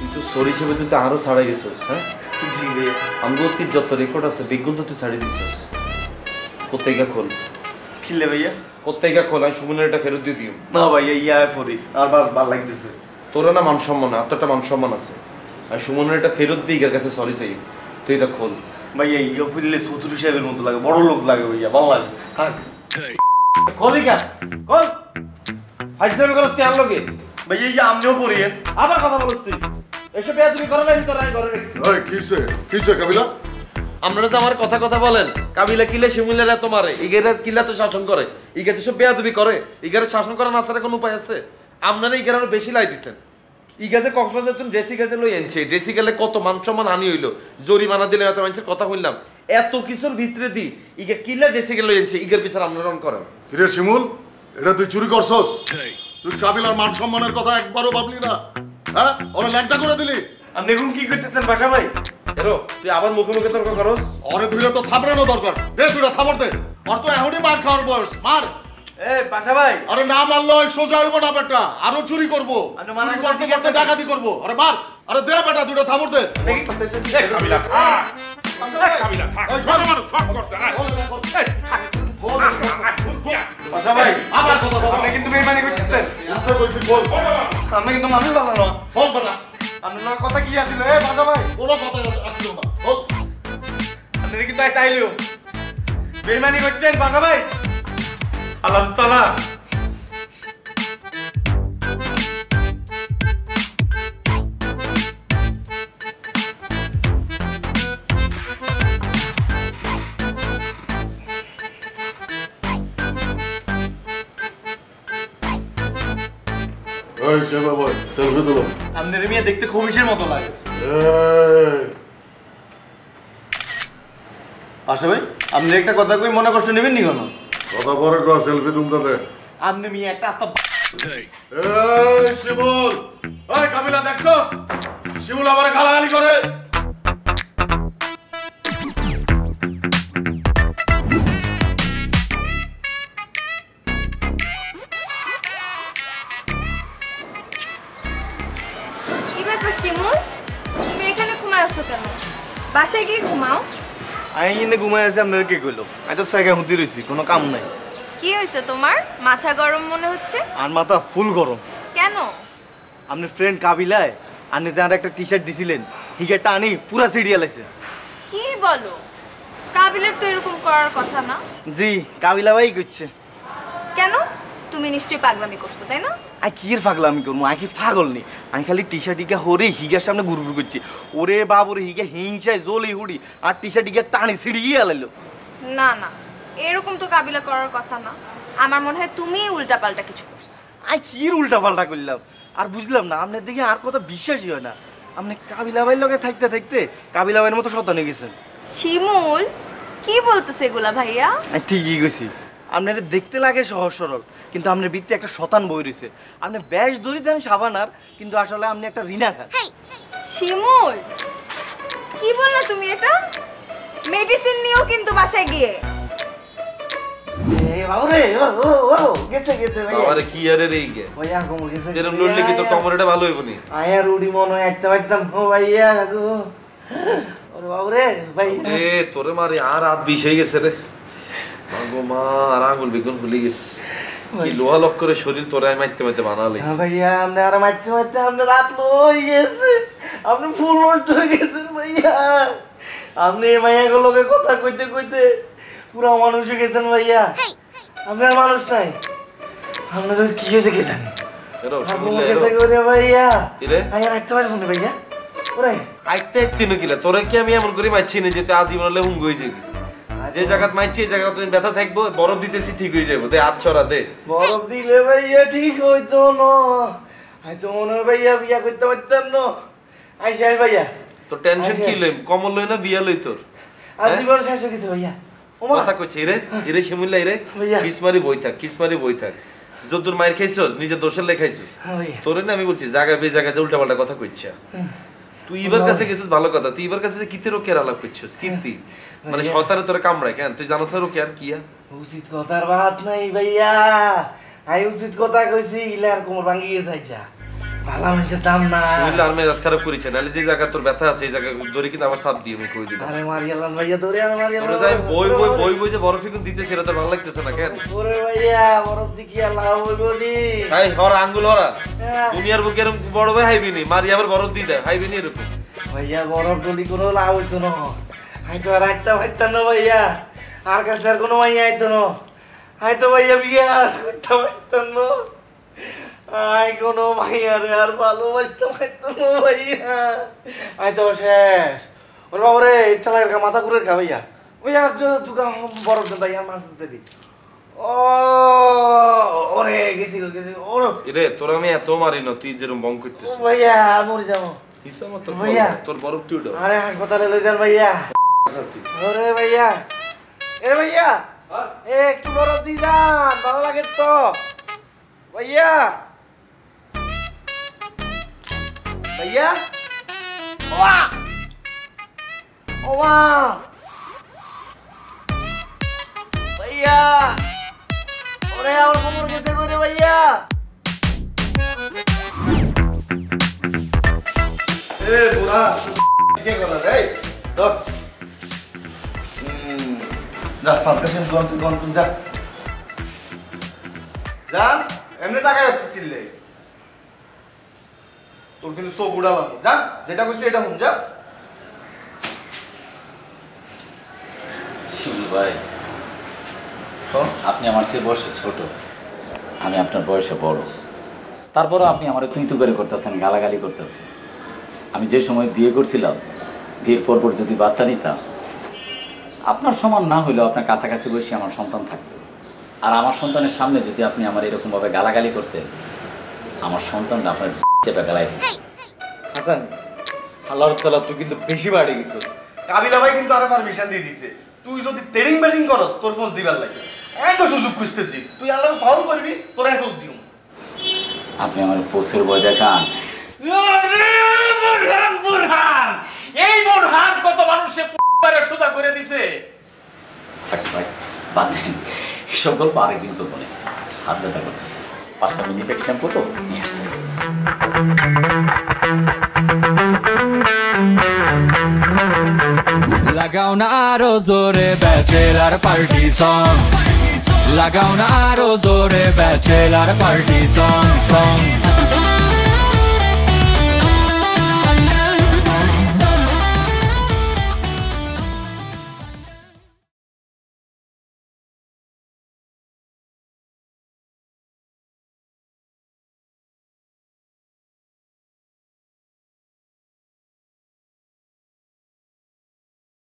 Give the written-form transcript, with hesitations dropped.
তুই তো সরি হিসেবে তুই তো আরো ছাড়াই গেছিস। হ্যাঁ জি ভাইয়া আমি তোর যত রেকর্ড আছে বেগুন তো তুই ছাড়িয়ে দিছিস। কোথায় খোল কিলে ভাইয়া কোথায় খোল আমি সুমনের এটা ফেরত দিয়ে দিও। না ভাইয়া ইয়া ফরি আর ভালো লাগতেছে। তোরা না মান সম্মান এতটা মান সম্মান আছে আর সুমনের এটা ফেরত দিয়ে ইগার কাছে সরি চাই তুই এটা খোল। ভাইয়া ইয়া ফুললে চৌধুরী সাহেবের মতো লাগে বড় লোক লাগে ভাইয়া ভালো লাগে থাক খোলি কেন খোল হাজদামি করস তুই আনলো কে ভাইয়া ইয়া আমিও পড়ি আবার কথা বলছিস তুই এসব বিয়া তুমি করো না তোরা আমি ঘরে রাখছি। ওই কিসে কিসে কাবিলা আপনারা তো আমার কথা কথা বলেন কাবিলা কিলে শিমুলেরা তোমারে ইগেরা কিলা তো শাসন করে ইগে তো সব বেয়াদবি করে ইগারে শাসন করা না ছাড়া কোনো উপায় আছে? আপনারা ইগারে আরো বেশি লাই দিছেন। ইগাজে কক্সবাজার তুমি ড্রেসি গাছে লই আনছে ড্রেসি গেলে কত মান সম্মান হানি হইলো জরিমানা দিলে এত মানুষের কথা হইলাম এত কিছুর ভিতরে দি ইগে কিলা ড্রেসি গেলে লই আনছে ইগের বিচার আপনারা করেন। কিরে শিমুল এটা তুই চুরি করছস? তুই কাবিলার মান সম্মানের কথা একবারও ভাবলি না? হ্যাঁ ওরে ল্যাংটা করে দিলি। আপনি এখন কি করতেছেন বাসা ভাই? এরো তুই আবার মুখে মুখে তর্ক করস। ওরে দুইটা তো থাপড়ানো দরকার দে দুইটা থাপড় দে আর তো এখনই মার খাওয়ার বয়স মার। এ বাসা ভাই আরে না মারলে ওই সোজা হইব না বেটা আরো চুরি করবো চুরি করতে করতে ডাকাতি করবো আরে মার আরে দে বেটা দুইটা থাপড় দে। কাবিলা কাবিলা থাক মানো শক করতে বাসা ভাই আবার কথা বল আপনি কিন্তু বেইমানি করতেছেন। উঠে কইছি বল আপনি কিন্তু মানুষ ভালো না। বল বেটা আপনার কথা কি আছিল এ বাসা ভাই? কোনো কথা আসলো না বল। আপনি কিন্তু চাইলেও বেইমানি করছেন বাসা ভাই। আল্লাহ তাআলা ওই চেবা বল সেলফি তুলো। আপনার মিয়া দেখতে খবিশের মতো লাগে। বাসা ভাই আপনি একটা কথা কই মনে কষ্ট নেবেন নি কেন? কথা পরে কর সেলফি তুলতে দে। আপনি মিয়া একটা আস্তা এই শিমুল ওই কাবিলা দেখছস শিমুল আমারে গালাগালি করে। কি ব্যাপার শিমুল তুমি এখানে ঘুমায় আছো কেন? বাসায় গিয়ে ঘুমাও। আমি এনে ঘুমাই আছি আপনার কে কইলো? আমি তো সাইকেল হুতি রইছি কোনো কাম নাই। কি হয়েছে তোমার? মাথা গরম মনে হচ্ছে। আর মাথা ফুল গরম। কেন? আপনার ফ্রেন্ড কাবিলায় আপনি যার একটা টি শার্ট দিছিলেন হিগেটা আনি পুরা সিরিয়াল আছে। কি বলো? কাবিলের তো এরকম করার কথা না। জি কাবিলা ভাই করছে। কেন? তুমি নিশ্চয়ই পাগলামি করছো তাই না? আই কি এর পাগলা আমি করবো? আই কি পাগল নি? আমি খালি টি শার্ট ইগা হরে হিগার সামনে ঘুর ঘুর করছি। ওরে বাবুরে হিগা হিংসায় জ্বলি হুড়ি আর টি শার্ট ইগা টানি ছিড়ি গিয়ে আলাইলো। না না এরকম তো কাবিলা করার কথা না। আমার মনে হয় তুমি উল্টাপাল্টা কিছু করছো। আই কি উল্টা পাল্টা করলাম আর বুঝলাম না আপনার দিকে আর কথা বিশ্বাসই হয় না। আপনি কাবিলা ভাইয়ের লগে থাকতে থাকতে কাবিলা ভাইয়ের মতো শতানে গেছেন। শিমুল কি বলতেছে এগুলা ভাইয়া? আমি ঠিকই গেছি। আপনার দেখতে লাগে সহজ সরল কিন্তু আপনার ভিত্তি একটা শতান বই রয়েছে। আপনি বেশ দড়ি দেন সাবানার কিন্তু আসলে আপনি একটা রিনা খান। শিমুল কি বললা তুমি এটা? মেডিসিন নিও কিন্তু বাসায় গিয়ে। বাবুরে ও ও গেছে গেছে ভাই। আরে কি আরে রে ইগে ভাইয়া কম গেছে। যেরকম লড়লে কি তোর কমরটা ভালো হইব নি? আয়া রুডি মনে হয় একদম একদম ও ভাইয়া গো। ওরে বাবুরে ভাই এ তোরে মারি আর রাত 20 হয়ে গেছে রে। মাগো মা আর আঙ্গুল বিগুন ভুলে গেছে। কি লোহা লক করে শরীর তোরে আমি মাইতে মাইতে বানালাইছ। ভাইয়া আপনি আর মারতে মারতে আপনি রাত লই গেছে। আপনি ফুল নষ্ট হয়ে গেছেন ভাইয়া। আপনি মাইয়া গুলোকে কথা কইতে কইতে পুরো মানুষ হয়ে গেছেন ভাইয়া। আপনি আর মানুষ নাই। আপনার কি হয়েছে কে জানে? এরো আপনি শুনলে গেছে করে ভাইয়া। ইরে ভাইয়া রাখতে পারবেন না ভাইয়া? ওরে আইতে একদিন কিলা তোরে কি আমি এমন করে মাইছি না যে তুই আজীবন হলে হুঙ্গ হয়ে যাবি। যে জায়গাত মাইছি এই জায়গা তুই ব্যথা থাকবো বরফ দিতেছি ঠিক হয়ে যাবো। দে হাত ছড়া দে। বরফ দিলে ভাইয়া ঠিক হইতো না। হয়তো মনে হয় ভাইয়া বিয়া করতে পারতাম না। আইসা ভাইয়া তোর টেনশন কি লই কমল লই না বিয়া লই তোর? আর জীবন শেষ হয়ে গেছে ভাইয়া। কথা কইছি রে ইরে শিমুল্লা ইরে কিসমারি বই থাক কিসমারি বই থাক। যদুর মায়ের খাইছস নিজে দোষের লেখাইছস তোরে না আমি বলছি জায়গা বে জায়গা যে উল্টা পাল্টা কথা কইছা। তুই ইবার কাছে গেছিস ভালো কথা তুই ইবার কাছে কিতে রোকের আলাপ করছিস কিন্তি মানে শয়তানে তোরে কামড়ায় কেন তুই জানোস না রোকে আর কিয়া উচিত কথার বাত নাই ভাইয়া। আই উচিত কথা কইছি ইলে আর কোমর ভাঙি গেছে আইছা। ভালো মানুষের দাম না। শুনলে আর মেজাজ খারাপ করেছে, নাহলে যে জায়গা তোর ব্যথা আছে এই জায়গা ধরে কিন্তু আমার সাথ দিয়ে আমি কই দিলাম। আরে মারিয়ালাম ভাইয়া, ধরে আর মারিয়ালাম। তোরে যাই বই যে বরফ ফিকুন দিতেছে এটা তো ভালো লাগতেছে না কেন? ওরে ভাইয়া বরফ দি কি আল্লাহ হইবো নি? হাই হর আঙ্গুল হরা দুনিয়ার বুকে এরকম বড় ভাই হাইবি নি, মারি আবার বরফ দি দেয় হাইবি নি এরকম। ভাইয়া বরফ ডলি কোনো লাভ হইতো না। হাই তো আর একটা ভাইতাম না ভাইয়া, আর কাছে আর কোনো মাইয়া আইতো না। হাই তো ভাইয়া বিয়া করতে পারতাম না। আই কোনো মাইয়ারে আর ভালোবাসতে পারতাম না ভাইয়া। আই তো শেষ। ওরে বাবা রে, ইচ্ছা লাগে মাথা ঘুরে খা ভাইয়া। ভাইয়া তুই বরফ দে ভাইয়া, মাছ দিতে দি। ও ওরে গেছি ওরে রে তোর আমি এত মারি না, তুই যেরকম বং করতেছিস ভাইয়া মরে যাবো ইচ্ছা মতো ভাইয়া। তোর বরফ তুই উঠাও। আরে হাসপাতালে লই যান ভাইয়া। ওরে ভাইয়া, এ ভাইয়া এ একটু বরফ দি যান, ভালো লাগে তো ভাইয়া। ভাইয়া ওয়া ওয়া ভাইয়া, ওরে আমার কোমর গেছে কইরে ভাইয়া। এ বুড়া কে কথা রে ধর যা ফাস্ট কাশিম কোন যা যা এমনি টাকায় আসছিস কিনলে তোর কিন্তু চোখ উড়ালাম। যা যেটা করছিস এটা হুন যা। শিবুল ভাই, আপনি আমার চেয়ে বয়সে ছোট, আমি আপনার বয়সে বড়, তারপরও আপনি আমার তুই করে করতেছেন, গালাগালি করতেছেন। আমি যে সময় বিয়ে করছিলাম, বিয়ের পর যদি বাচ্চা নিতাম, আপনার সমান না হইলেও আপনার কাছাকাছি বসে আমার সন্তান থাকতো। আর আমার সন্তানের সামনে যদি আপনি আমার এরকমভাবে গালাগালি করতেন, আমার সন্তানটা আপনার চেপে গালায় ফেলত। হাসান আল্লাহর তাআলা তুই কিন্তু বেশি বাড়ি গেছিস। কাবিলা ভাই কিন্তু আরে পারমিশন দিয়ে দিয়েছে, তুই যদি টেডিং ব্যাটিং করস তোর ফোর্স দিবার লাগে। এত সুযোগ খুঁজতেছি, তুই আল্লাহকে ফাউল করবি, তোর ফোর্স দিও। আপনি আমার পোষের বয় দেখান। বুরহান এই বুরহান কত মানুষে সোজা করে দিছে। ভাই বাদ দেন, এসব গল্প আরেকদিন করবো না, হাত ব্যথা করতেছে। 5টা মিনিট শ্যাম্পু তো নিয়ে আসতেছে। লাগাও না আরো জোরে ব্যাচেলার পার্টি সং, লাগাও না আরো জোরে ব্যাচেলার পার্টি সং।